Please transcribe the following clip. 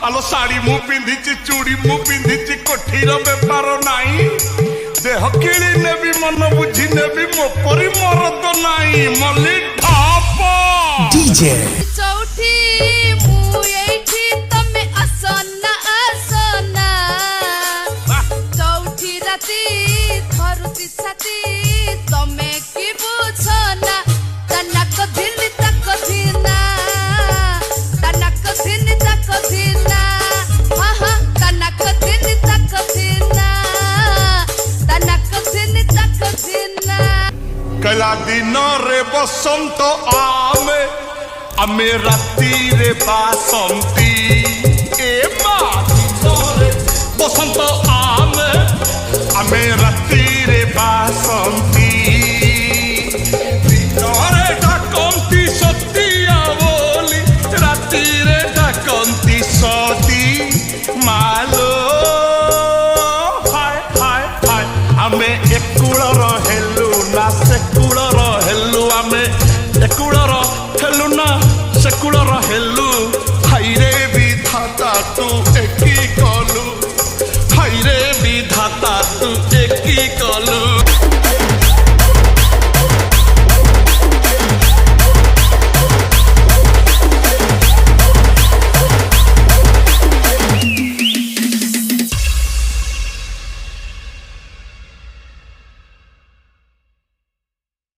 আলো শাড়ি মু পিঁধিছি চুড়ি মু পিঁধিছি কোঠির বেপার নাই দেহ কিনি নেবি মন বুঝি নেবি মো পরি মরদ নাই মলি ঢপ ডিজে চৌঠি মু এইঠি তমে আসনা আসনা চৌঠি রাতি ধরুতি ছাতি তমে কি বুঝনা তনক ধিনি তক ধিনা তনক ধিনি তক ধিনা হা হা তনক ধিনি তক ধিনা তনক ধিনি তক ধিনা কলা দিন রে বসন্ত আমে আমি রাতিরে বাসন্তী এ মা দিনরে বসন্ত আমে আমি রাতিরে বাসন্তী দিনরে ডাকন্তি সতিয়া বলি রাতিরে ডাকন্তি সতী মালো হায় হায় হায় আমি একুড়র হেলু না সেকুড়র হেলু আমি একুড়র হেলু না সেকুড়র হেলু